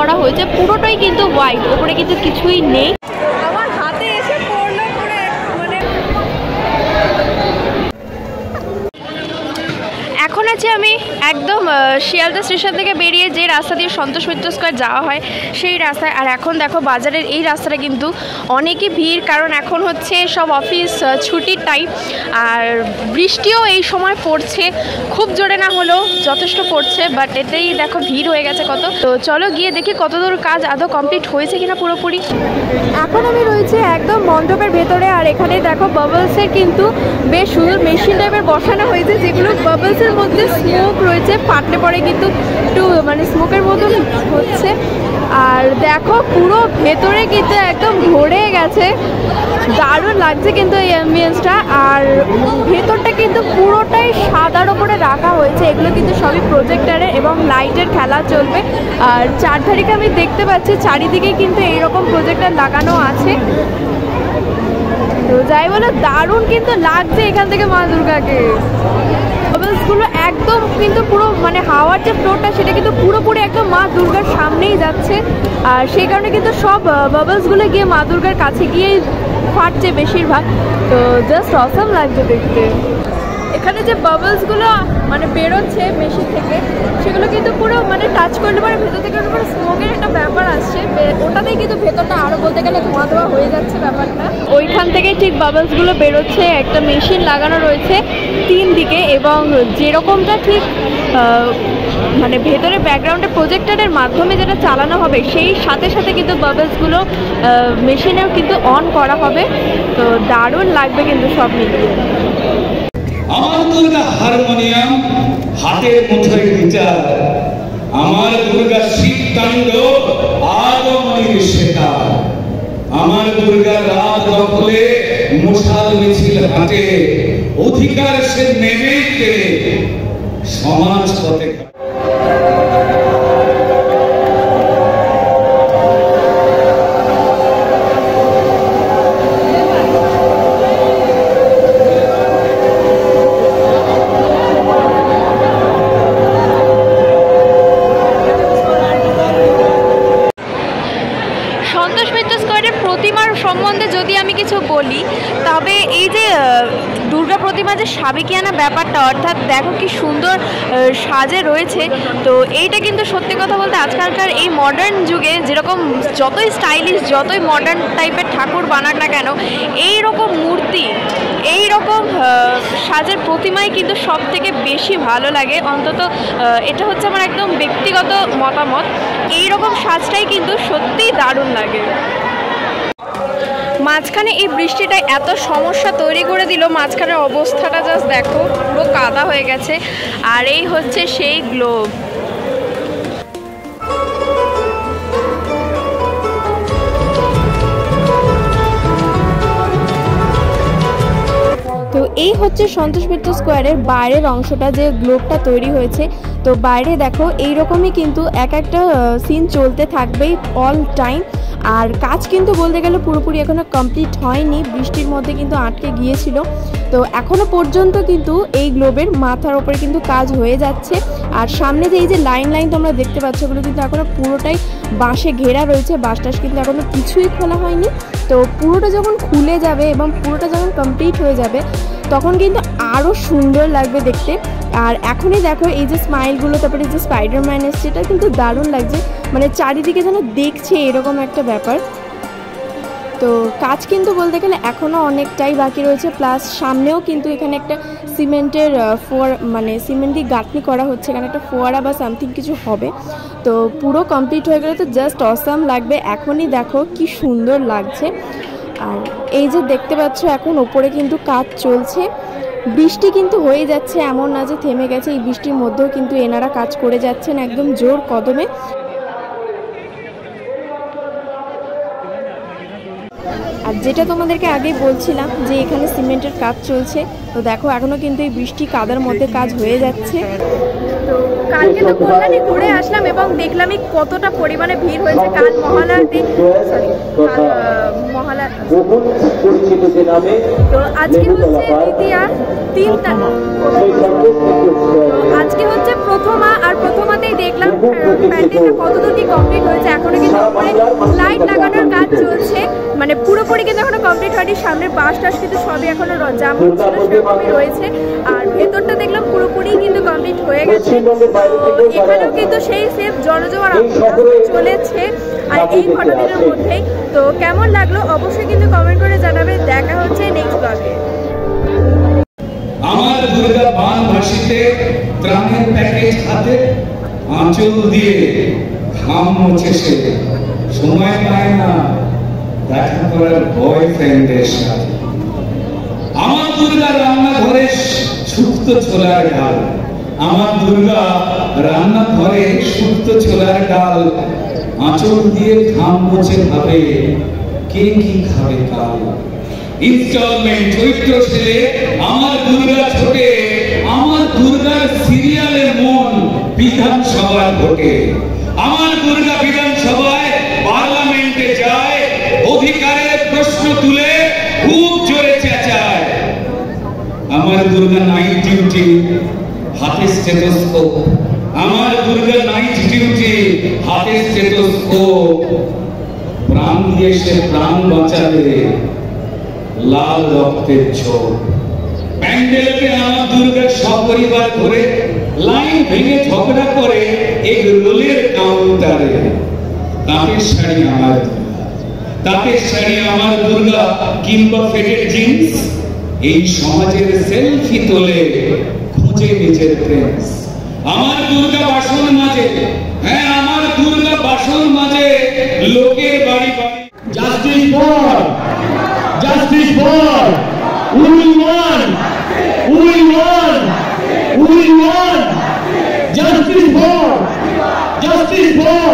করা হয়েছে, পুরোটাই কিন্তু হোয়াইট, ওপরে কিন্তু কিছুই নেই। আমার হাতে এসে পড়লো পুরো, মানে এখন আছে আমি একদম শিয়ালদা স্টেশন থেকে বেরিয়ে যে রাস্তা দিয়ে সন্তোষ মিত্র স্কোয়ার যাওয়া হয় সেই রাস্তায়। আর এখন দেখো বাজারের এই রাস্তাটা কিন্তু অনেকই ভিড়, কারণ এখন হচ্ছে সব অফিস ছুটির টাইম, আর বৃষ্টিও এই সময় পড়ছে, খুব জোরে না হলেও যথেষ্ট পড়ছে, বাট এতেই দেখো ভিড় হয়ে গেছে কত। তো চলো গিয়ে দেখি কতদূর কাজ আদৌ কমপ্লিট হয়েছে কিনা পুরোপুরি। এখন আমি রয়েছে একদম মণ্ডপের ভেতরে, আর এখানে দেখো বাবলসের কিন্তু বেশ সুন্দর মেশিন টাইপের বসানো হয়েছে, যেগুলো বাবলসের মধ্যে স্মোক রয়েছে, ফাটলে পরে কিন্তু একটু মানে স্মোকের মতন হচ্ছে। আর দেখো পুরো ভেতরে কিন্তু একদম ভরে গেছে, দারুণ লাগছে কিন্তু এই অ্যাম্বিয়েন্সটা। আর ভেতরটা কিন্তু পুরোটাই সাদার ওপরে রাখা হয়েছে, এগুলো কিন্তু সবই প্রজেক্টরের এবং লাইটের খেলা চলবে। আর চারধারিকে আমি দেখতে পাচ্ছি চারিদিকে কিন্তু এইরকম প্রজেক্টর লাগানো আছে। তো যাই বলো, দারুণ কিন্তু লাগছে এখান থেকে মা দুর্গাকে। বাবলসগুলো একদম কিন্তু পুরো মানে হাওয়ার যে ফ্লোরটা সেটা কিন্তু পুরোপুরি একদম মা দুর্গার সামনেই যাচ্ছে, আর সেই কারণে কিন্তু সব বাবলসগুলো গিয়ে মা দুর্গার কাছে গিয়েই ফাটছে বেশিরভাগ। তো জাস্ট অসাম লাগছে দেখতে। এখানে যে বাবলসগুলো মানে বেরোচ্ছে মেশিন থেকে, সেগুলো কিন্তু পুরো মানে টাচ করলে পরে ভেতর থেকে পুরো স্মোকের একটা ব্যাপার আসছে, ওটাতেই কিন্তু ভেতরটা আরও বলতে গেলে ধোঁয়া ধোঁয়া হয়ে যাচ্ছে ব্যাপারটা। ওইখান থেকে ঠিক বাবলসগুলো বেরোচ্ছে, একটা মেশিন লাগানো রয়েছে 3 দিকে, এবং যেরকমটা ঠিক মানে ভেতরে ব্যাকগ্রাউন্ডে প্রজেক্টরের মাধ্যমে যেটা চালানো হবে সেই সাথে সাথে কিন্তু বাবলসগুলো মেশিনেও কিন্তু অন করা হবে। তো দারুণ লাগবে কিন্তু সব মিলিয়ে। আমার দুর্গা হারমোনিয়াম হাতের মুঠোয় গিটার, আমার দুর্গা শিবতাণ্ডব আগমনের সেতার, আমার দুর্গা রাত দখলে মশাল মিছিল হাঁটে, অধিকার সে নেমেই কেড়ে সমাজ পথে। সন্তোষ মিত্র স্কোয়ারের প্রতিমার সম্বন্ধে যদি আমি কিছু বলি, তবে এই যে দুর্গা প্রতিমা যে সাবেকিয়ানা ব্যাপারটা, অর্থাৎ দেখো কি সুন্দর সাজে রয়েছে। তো এইটা কিন্তু সত্যি কথা বলতে আজকালকার এই মডার্ন যুগে যেরকম যতই স্টাইলিশ যতই মডার্ন টাইপের ঠাকুর বানাক না কেন, এই রকম মূর্তি এই রকম সাজের প্রতিমাই কিন্তু সব থেকে বেশি ভালো লাগে। অন্তত এটা হচ্ছে আমার একদম ব্যক্তিগত মতামত, এই রকম সাজটাই কিন্তু সত্যিই দারুণ লাগে। মাঝখানে এই বৃষ্টিটা এত সমস্যা তৈরি করে দিল, মাঝখানের অবস্থাটা জাস্ট দেখো, পুরো কাদা হয়ে গেছে। আর এই হচ্ছে সেই গ্লোব। তো এই হচ্ছে সন্তোষ মিত্র স্কোয়ারের বাইরের অংশটা, যে গ্লোবটা তৈরি হয়েছে। তো বাইরে দেখো এইরকমই কিন্তু এক একটা সিন চলতে থাকবেই অল টাইম। আর কাজ কিন্তু বলতে গেলে পুরোপুরি এখনও কমপ্লিট হয়নি, বৃষ্টির মধ্যে কিন্তু আটকে গিয়েছিল। তো এখনও পর্যন্ত কিন্তু এই গ্লোবের মাথার ওপরে কিন্তু কাজ হয়ে যাচ্ছে। আর সামনে যে এই যে লাইন লাইন তোমরা দেখতে পাচ্ছ, ওগুলো কিন্তু এখনও পুরোটাই বাঁশে ঘেরা রয়েছে, বাঁশটাস কিন্তু এখনও কিছুই খোলা হয়নি। তো পুরোটা যখন খুলে যাবে এবং পুরোটা যখন কমপ্লিট হয়ে যাবে তখন কিন্তু আরও সুন্দর লাগবে দেখতে। আর এখনই দেখো এই যে স্মাইলগুলো, তারপরে যে স্পাইডারম্যান এসছে, এটা কিন্তু দারুণ লাগছে, মানে চারিদিকে যেন দেখছে এরকম একটা ব্যাপার। তো কাজ কিন্তু বলতে গেলে এখনও অনেকটাই বাকি রয়েছে, প্লাস সামনেও কিন্তু এখানে একটা সিমেন্টের মানে সিমেন্ট দিয়ে গাঁথনি করা হচ্ছে, এখানে একটা ফোয়ারা বা সামথিং কিছু হবে। তো পুরো কমপ্লিট হয়ে গেলে তো জাস্ট অসাম লাগবে। এখনই দেখো কি সুন্দর লাগছে। আর এই যে দেখতে পাচ্ছ এখন ওপরে কিন্তু কাজ চলছে, বৃষ্টি কিন্তু হয়ে যাচ্ছে, এমন না যে থেমে গেছে। এই বৃষ্টির মধ্যেও কিন্তু এনারা কাজ করে যাচ্ছেন একদম জোর কদমে। আর যেটা তোমাদেরকে আগেই বলছিলাম যে এখানে সিমেন্টের কাজ চলছে, তো দেখো এখনও কিন্তু এই বৃষ্টি কাদার মধ্যে কাজ হয়ে যাচ্ছে। তো কালকে তো কল্যাণী ঘুরে আসলাম এবং দেখলামই কতটা পরিমাণে ভিড় হয়েছে। কাল মহালয়াতে তো আজকে হচ্ছে দ্বিতীয়া, 3 তারিখ, আজকে হচ্ছে প্রথমা। আর প্রথমাতেই দেখলাম প্যান্ডেলটা কতদূর কি কমপ্লিট হয়েছে, এখনো কিন্তু উপরে লাইট লাগানোর কাজ চলছে, মানে পুরোপুরি কিন্তু এখনো কমপ্লিট হয়নি। সামনের বাস টাস কিন্তু সবই এখনো যেমন ছিল সেরকমই রয়েছে, আর ভেতরটা দেখলাম পুরোপুরি কিন্তু কমপ্লিট হয়ে গেছে। তো এখানেও কিন্তু সেই সেফ জনজোয়ার চলেছে আর এই ঘটনার মধ্যেই। তো কেমন লাগলো অবশ্যই কিন্তু কমেন্ট করে জানাবে। দেখা হচ্ছে নেক্সট ব্লগে। আমার দুর্গা বান ভাসিতে ত্রাণের প্যাকেজ হাতে, আঁচল দিয়ে ঘাম মুছে সে, সময় পায় না দেখা করার বয়ফ্রেন্ডের সাথে। আমার দুর্গা রান্নাঘরে শুক্তো ছোলার ডাল, আমার দুর্গা রান্নাঘরে শুক্তো ছোলার ডাল, আঁচল দিয়ে ঘাম মুছে ভাবে কে কি খাবে কাল। ইনস্টলমেন্ট চৈত্র ছেলে আমার দুর্গা ছোটে, আমার দুর্গার সিরিয়ালে মন বিধানসভার ভোটে। আমার দুর্গা বিধানসভায় পার্লামেন্টে যায়, অধিকারের প্রশ্ন তুলে খুব জোরে চেঁচায়। আমার দুর্গা নাইট ডিউটি হাতে স্টেথোস্কোপ, আমার দুর্গা নাইট ডিউটি হাতে স্টেথোস্কোপ, প্রাণ দিয়ে সে প্রাণ বাঁচাবে লাল রক্তের ছোপ। প্যান্ডেলকে আমার দুর্গা সপরিবার ঘুরে লাইন ভেঙে ঝগড়া করে এক রোলের কাউন্টারে। তাঁতের শাড়ি আমার দুর্গা, তাঁতের শাড়ি আমার দুর্গা কিংবা ফেটের জিন্স, এই সমাজের সেলফি তোলে খুঁজে নিজের প্রেন্স। আমার দুর্গা বাসন মাঝে, হ্যাঁ আমার দুর্গা বাসন মাঝে লোকের বাড়ি বাড়ি। Justice for! Justice for! We want! We want! We want! Justice for! Justice for!